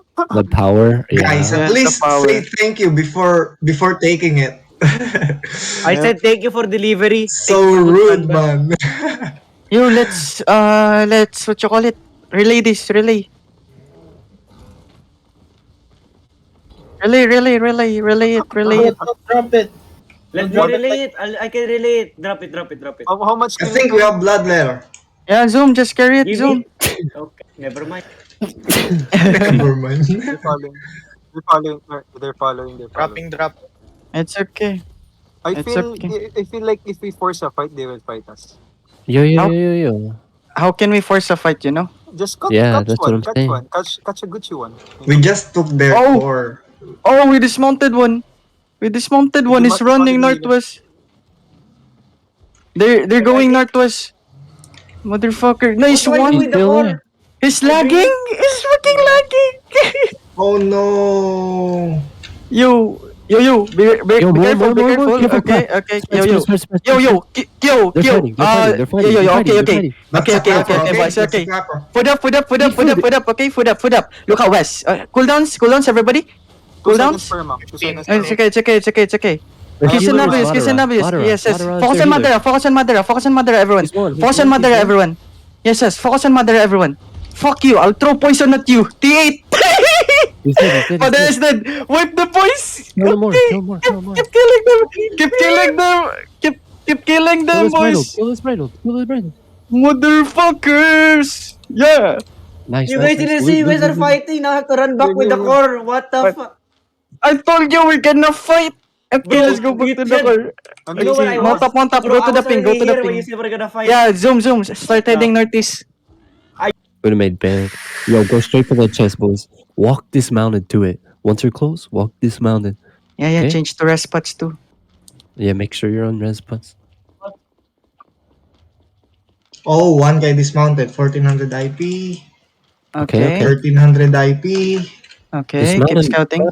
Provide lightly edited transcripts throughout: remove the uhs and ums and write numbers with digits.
The power, Guys, yeah. at Yeah, the least power. say thank you before taking it. I Yeah. said thank you for delivery. Thank So you for good rude, conduct. man. Yo, let's what you call it? Relay this, relay. Relay it. Drop it. Let me Drop it relay like it. I can relay it. Drop it, drop it, drop it. how much I can think we have blood letter. Yeah, Zoom, just carry it, Give Zoom. it. Okay, never mind. Never mind. they're following? They're following. They're following. They're following. Dropping drop. It's okay. It's okay. I feel like if we force a fight, they will fight us. Yo, yo, How yo, yo, yo. how can we force a fight, you know? Just Yeah, catch that's what one, I'm catch saying. one, catch a Gucci one. We just took their Oh! core. Oh, we dismounted one. We dismounted one. Is running northwest. They're going northwest. Motherfucker. Nice What's wrong one. He's with the still there. core? He's I bring lagging. it. He's fucking lagging. Oh no. yo, be Yo, more, careful, more, be more, more. careful. Careful, Okay, crap. okay. Spread, spread, spread, Yo, spread, yo, spread. kill. They're fighting, they're fighting, they're fighting, Yo, they're okay, fighting, okay. they're fighting. That's a clapper, okay? Boys, That's a okay. clapper. Foot up, okay? Foot up. Look out west. Cool downs, everybody. Cool downs. 2 seconds per It's okay, it's okay. Their Kiss and healer is Navius. Madara. Yes. Madara is Focus their on healer. Madara, focus on Madara, everyone. He's one, Focus on he's Madara, one. everyone. Yes, focus on Madara, everyone. Fuck you, I'll throw poison at you. T8. He's dead, he's dead, Madara he's is dead. dead. Wipe the boys. Kill him more, Okay. kill him more, kill him more. Keep killing them. Keep killing them. Keep killing Kill them, his bridle, boys. kill his bridle, kill his bridle. Motherfuckers. Yeah. Nice, You nice, guys nice. didn't say you Loot, guys loot, are loot. fighting. Now I have to run back with the core. What the fuck? I told you we're gonna fight. Okay, Bro, let's go back you to the said- core. You know what I Mount was? up. Bro, Go to I the was ping. already here when you said we're gonna fight. Yeah, zoom. Start heading northeast. Would have made bad. Yo, go straight for the chest, boys. Walk dismounted to it. Once you're close, walk dismounted. Yeah, Okay. change to rest spots too. Yeah, make sure you're on res spots. Oh, one guy dismounted. 1400 IP. Okay. 1300 IP. Okay, keep scouting.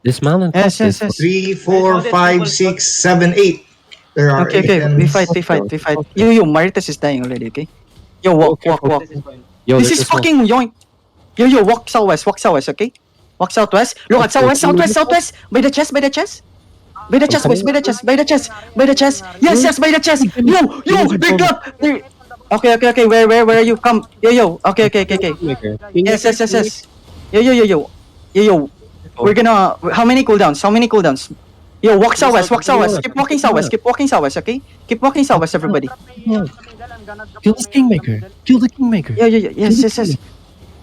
Dismount and Yes, clap yes, this. yes. 3, 4, 5, 6, 7, 8. There are Okay, 8 we enemies. fight. Yo, Maritas is dying already, okay? Yo, walk. Yo, This there's is a small- fucking yoink. Yo, walk southwest, okay? Walk southwest. Look at southwest. By the chest. By the chest, boys. By the chest. Yes, by the chest. Yo, they got. Okay. Where are you? Come. Yo. Okay. Kingmaker. Yes. Yo. We're gonna. How many cooldowns? Yo, walk southwest. Keep walking southwest, okay? Keep walking southwest, everybody. Kill this Kingmaker. Kill the Kingmaker. Yo, yes.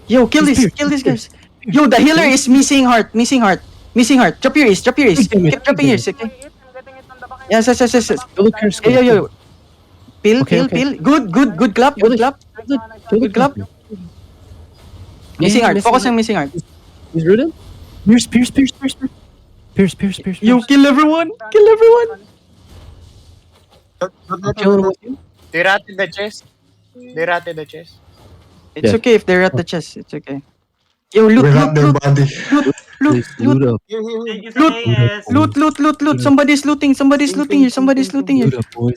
Yo, kill these guys. Yo, the healer is missing heart. Drop your ease. Keep dropping yours, okay? Yes. Kill the curse. Yo. Peel. Okay. Good clap. Kill the clap. Missing heart. Focus on missing heart. He's rooted. Pierce. Yo, kill everyone. Kill him with you. They ratted the chest. It's Yeah. okay if they're at the chest. It's okay. Yo, loot. We're not their body. Please loot up. Here. Thank you, Sayas. Loot. Somebody's looting here. Loot up, boys.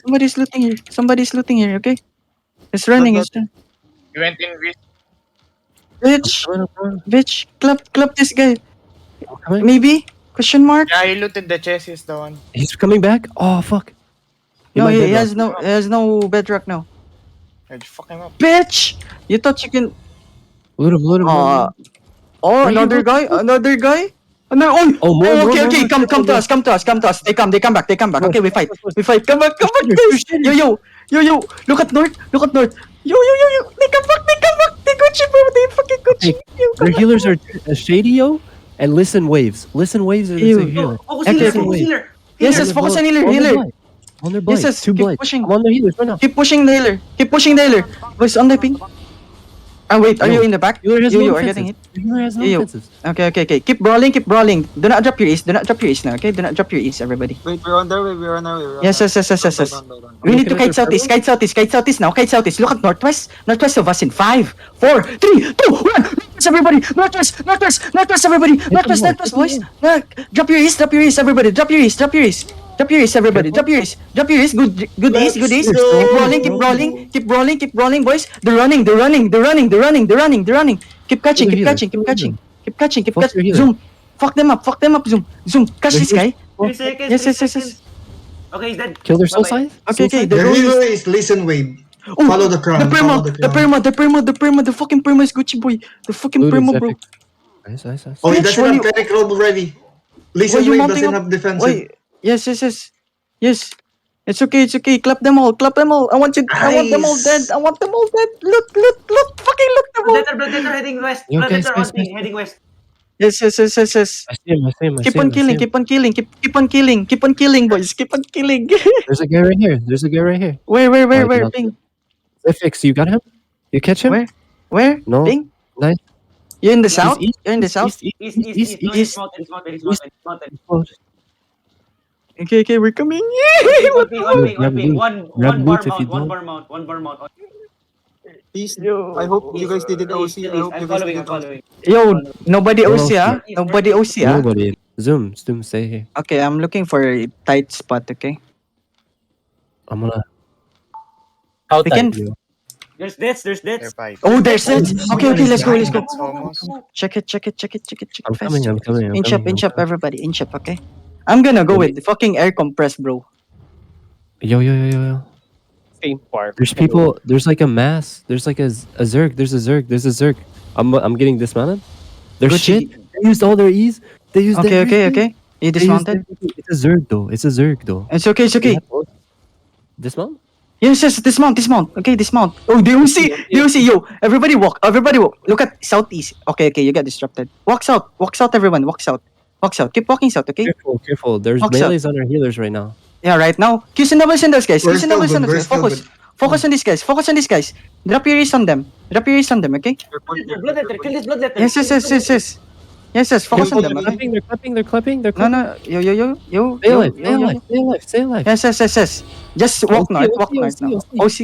Somebody's looting here, okay? It's running. You went in with Bitch, clap this guy. Coming. Maybe? Question mark? yeah, he looted the chest, he's the one. He's coming back. Oh fuck. No, might he bedrock. has no bedrock now. I'd fuck him up. Bitch! You thought you can... Loot him. Oh, another guy? Oh, more, okay. more. Come to us. They come back. Okay, we fight. Come back, guys. Yo. Look at north. Yo. They come back. They got you, bro. They fucking got you. Their healers are shady, yo. And listen waves. Listen waves are Ew. the healer. Focus Okay, healer. Yes, focus on healer. On their blight. Yes, Two keep blight. pushing. I'm on their healers right now. Keep pushing the healer. Boys, on the ping. Wait, are Yo, you in the back? Healer has no You are defenses. getting hit. The healer has no Yo. defenses. Okay. Keep brawling. Do not drop your ease now, okay? Do not drop your ease, everybody. Wait, we're on our way. Yes. We need to kite southeast now. Kite southeast. Look at northwest of us in 5, 4, 3, 2, 1. Northwest, everybody. Northwest, everybody. Northwest, boys. Drop your ease, everybody. Drop your ease, everybody. Drop your ease. Good ease. Keep brawling, boys. They're running. Keep catching. keep catching, keep Fuck catching. your healer. Zoom, fuck them up, zoom, catch this guy. 3 seconds. Yes, 3 yes, yes, yes. seconds. Okay, he's dead. Kill their soul Bye-bye. side. Okay, okay, Soul the side? The goal healer is... is listen wave. Oh, Follow the crown. the Follow the crown. the fucking perma is Gucci boy. The fucking Loot is perma, bro. epic. Nice. Oh, he Bitch, doesn't why have you... Cleric Robe already. Why Listen you wave mounting doesn't up? have defensive. Why? Yes. It's okay. Clap them all. I want them all dead. Nice. I want them all dead. Loot. Fucking loot them all. Blood letter heading west. Yo, Blood guys. letter hunting, heading west. Yes. I see him. Keep on killing, keep on killing, boys. Keep on killing. There's a guy right here. Where? I did not- Ping. FX, you got him? You catch him? Where? No. Ping? Nice. You're in the south? East, You're in the south? East. No, he's mountain. Okay, we're coming. One ping. Grab One bar loot if you mount. don't. One bar mount. Please, I hope you guys didn't OC. I hope I'm you guys following. didn't OC. Yo, nobody No, OC, ah? Nobody OC, ah? Nobody. Zoom, stay here. Okay, I'm looking for a tight spot, okay? I'm gonna. How We can... you. There's deaths. They're 5. Oh, there's it. Okay, let's go. That's almost. Check it I'm fast. coming. Inch up, everybody. Inch up, okay? I'm gonna go with the fucking air compress, bro. Yo. same part. There's people. There's like a mass. There's like a zerg. There's a zerg. I'm getting dismounted. There's Good shit. They used all their E's. They used Okay. everything. You They used dismounted? everything. It's a zerg though. It's okay. Dismount? Yes, dismount. Okay, dismount. Oh, the OC, yo. Everybody walk. Look at southeast. Okay, you got disrupted. Walk south, everyone. Walk south. Keep walking south, okay? Careful. There's Walk melees on our healers right now. Yeah, right now. Q's and doubles on those guys. We're still good. Focus on these guys. Drop your ears on them, okay? Blood letter. Kill this blood letter. Yes. Focus on them, okay? They're clapping. No. Yo. Stay alive. Yes. Just walk north now. OC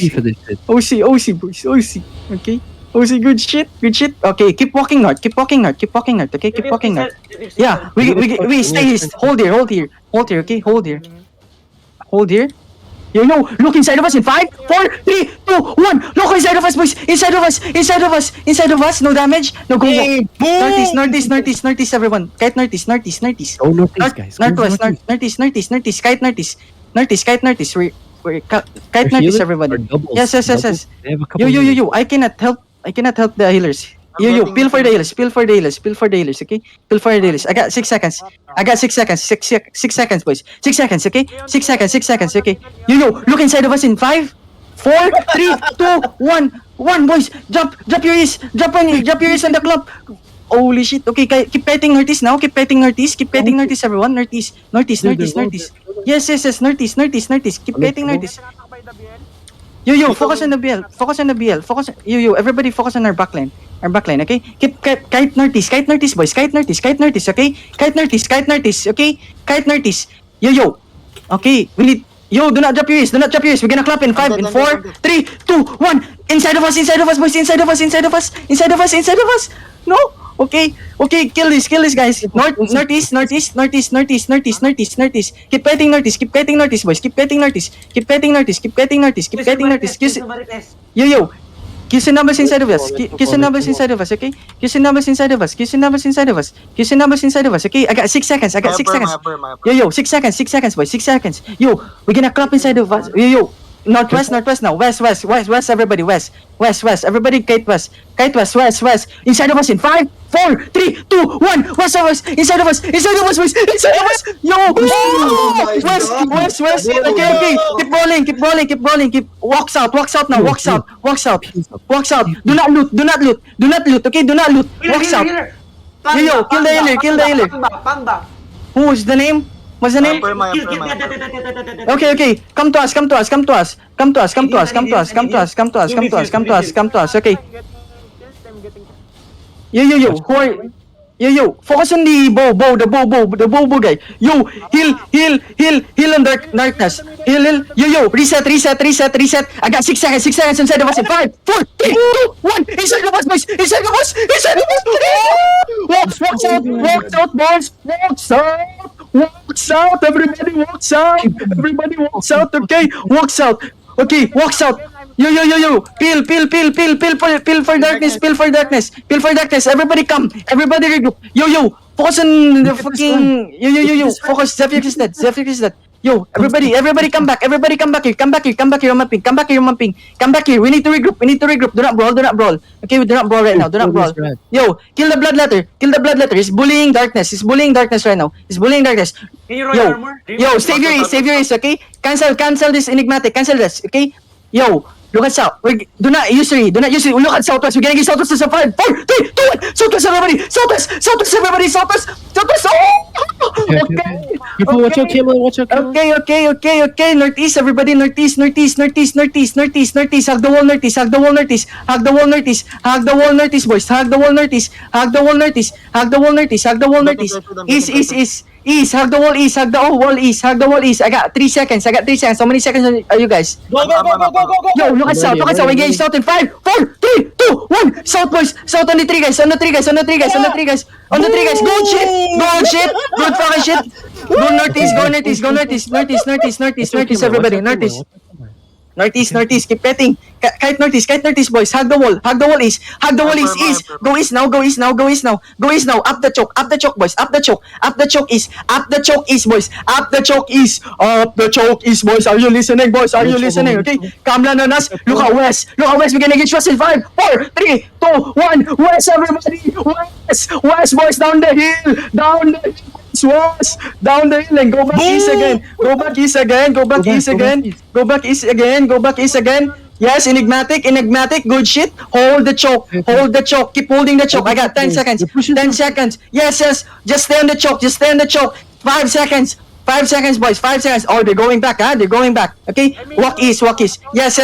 for this shit. OC, boys. Okay. OC, good shit. Okay, keep walking north. Okay, keep walking north. Yeah, we stay east. Hold here. Okay, hold here. Yo, look inside of us in 5, 4, 3, 2, 1. Look inside of us, boys. Inside of us. No damage. No go. Northeast, everyone. Kite northeast. Oh, northeast, guys. Northeast. Kite northeast. We're kite northeast, everybody. Yes. They have a couple. Yo. I cannot help the healers. Yo, peel for the healers, okay? Peel for the healers. I got 6 seconds. 6 seconds, boys. 6 seconds, okay? 6 seconds, okay? Yo, look inside of us in 5, 4, 3, 2, 1, boys. Drop your ears. Drop your ears on the club. Holy shit. Okay, keep kiting northeast now. Keep kiting northeast, everyone. Northeast. Yes. Northeast. Keep kiting northeast. Yo, focus on the BL. Yo, everybody focus on our backline, okay? Keep kite northeast, boys. Kite northeast, okay? Kite northeast, okay? Kite northeast. Yo. Okay, we need... Yo, do not drop your ears. We're gonna clap in 5, in 4, 3, 2, 1. Inside of us, boys. Inside of us. No? Okay, kill this, guys. Northeast. Keep kiting northeast, boys. Keep kiting northeast. Yo. Q's and numbers inside of us. Okay? Q's and numbers inside of us. Okay? I got 6 seconds. Yo, 6 seconds, boys. 6 seconds. Yo, we're gonna clap inside of us. Yo. Northwest now. West, everybody. West. Everybody kite west. West. Inside of us in 5, 4, 3, 2, 1. West of us. Inside of us, boys. Yo. West. Okay. Keep rolling. Walks out now. Walks out. Do not loot. Okay, do not loot. Walks out. Yo, kill the healer. Pangba. Who's the name? What's the name? Okay. Come to us. Okay. Yo. Focus on the bow guy. Yo, heal on darkness. Heal. Yo. Reset. I got 6 seconds inside of us in 5, 4, 3, 2, 1. Inside of us, boys. Walks out, boys. Walks out. Everybody walks out. Okay, walks out. Peel for darkness, peel for darkness, peel for darkness. Everybody come, everybody regroup. Focus on the fucking. Focus. Zephyr is dead. Zephyr is dead. Everybody come back. Everybody come back here. Come back here. Come back here. Come back here. Come back here. We need to regroup. Do not brawl. Okay, we do not brawl right now. Do not brawl. Kill the bloodletter. He's bullying darkness. Right now. He's bullying darkness. Can you roll armor? Save your ace, okay? Cancel this enigmatic. Cancel this, okay? Look at south. Do not use 3. Look at southwest. We're gonna get southwest to 5, 4, 3, 2, 1. Southwest, everybody. Southwest, everybody. Southwest. Oh! Okay. Watch out, Camel. Okay. Northeast, everybody. Northeast. Hug the wall, northeast. Hug the wall, northeast, boys. Hug the wall, northeast. East. Hug the wall, east. Hug the wall, east. I got 3 seconds. How many seconds are you guys? Go. Look at south. Engage south in 5, 4, 3, 2, 1. South, boys. South on the 3 guys. On the 3 guys. Good shit. Good fucking shit. Go northeast, everybody. Northeast, keep petting. Kite northeast, boys. Hug the wall east. East. Go east now. Up the choke, boys. Up the choke east, boys. Up the choke east, boys. Are you listening, boys? Okay. Kamla na nas. Look at west. We're gonna get west in 5, 4, 3, 2, 1. West, everybody. West, boys. Down the hill. West. Down the hill and go back east again. Go back east again. Yes, enigmatic. Good shit. Hold the choke. Keep holding the choke. I got 10 seconds. 10 seconds. Yes. Just stay on the choke. 5 seconds. 5 seconds, boys. 5 seconds. Oh, they're going back, Okay? Walk east. Yes.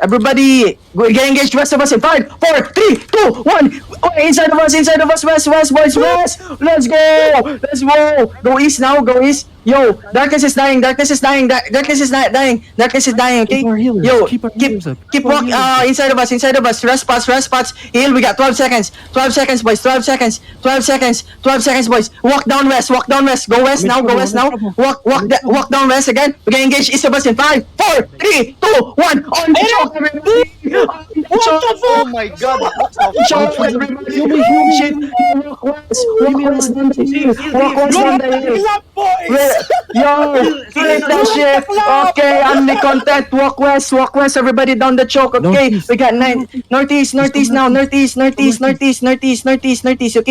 Everybody, get engaged west of us in 5, 4, 3, 2, 1. Inside of us, west, boys, west. Let's go. Go east now, darkness is dying, okay? Keep walk, inside of us, rest spots, heal, we got 12 seconds, boys, 12 seconds, boys. Walk down west, go west now, walk down west again. We're gonna engage east of us in 5, 4, 3, 2, 1, on the choke, everybody! Oh my god. Choke, everybody! Walk west down the hill. Finish that shit. Okay, I'm the content. Walk west, everybody down the choke. Okay, we got 9. Northeast now. Northeast. Okay,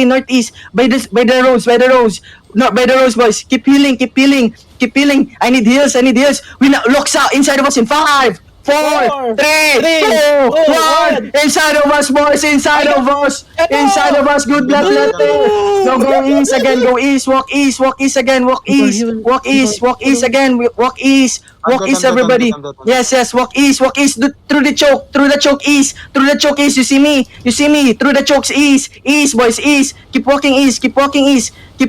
northeast. By the roads. No, by the roads, boys. Keep healing. I need heals. We now locks out inside of us in 5, 4, 3, 2, 1. Inside of us, boys. Inside of us. Good blood letter. Now go east again. Walk east again. Walk east, everybody. Yes. Walk east. Through the choke east. You see me. Through the chokes east, boys. East. Keep walking east. We're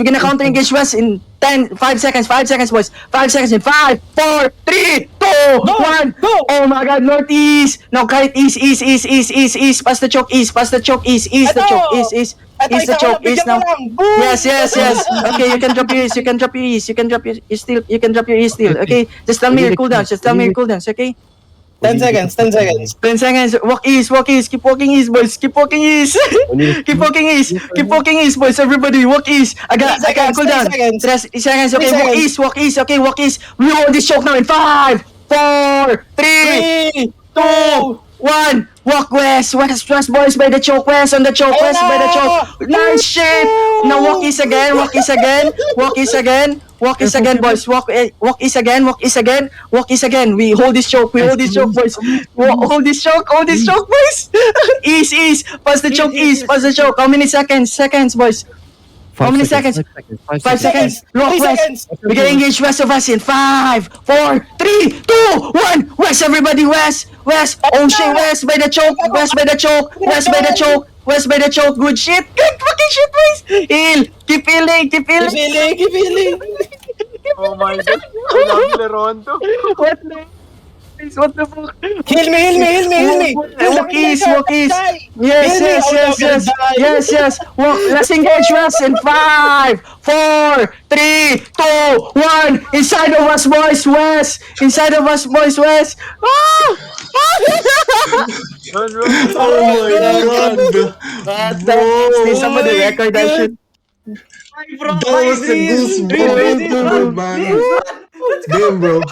gonna counter engage west in 5 seconds, boys. 5 seconds in 5, 4, 3, 2, 1. Oh my god, northeast. Now kite east. Past the choke east. The choke east now. Yes. Okay, you can drop your east. You can drop your east still. Okay, just tell me your cooldowns. Okay. 10 seconds. 10 seconds. Walk east. Keep walking east, boys. Keep walking east, boys. Everybody, walk east. I got cooldown. 3 seconds. Okay, walk east. Okay, walk east. We hold this choke now in 5, 4, 3, 2, 1. Walk west, boys. By the choke, west on the choke, by the choke. Nice shit. Now walk east again, boys. Walk east again. We hold this choke, boys. Hold this choke, boys. East. Pass the choke. How many seconds, boys? How many seconds? 5 seconds. Walk west. We get engaged west of us in 5, 4, 3, 2, 1. West, everybody, west. Oh shit, west by the choke. Good shit. Good fucking shit, boys. Heal. Keep healing. Oh my god. Ang dami na Rondo. What the? What the fuck? Heal me, heal me, heal me, heal me! Walkies, walkies. Yes, Heal me. yes, Oh, yes, I'm gonna yes. die. Yes, yes. Walk. Let's engage Wes in 5, 4, 3, 2, 1. Inside of us, boys, Wes. Inside of us, boys, Wes. Ah! Run, run, Oh run. my god. Did Bro. somebody record that shit? Bro, That was a Replace goosebump this, moment, run! man. Please, run! Let's go! Damn, bro.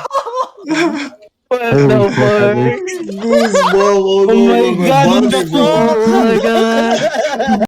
What Holy the crap, I fuck? missed. Goosebump all Oh my over my god, body, bro. Oh my god.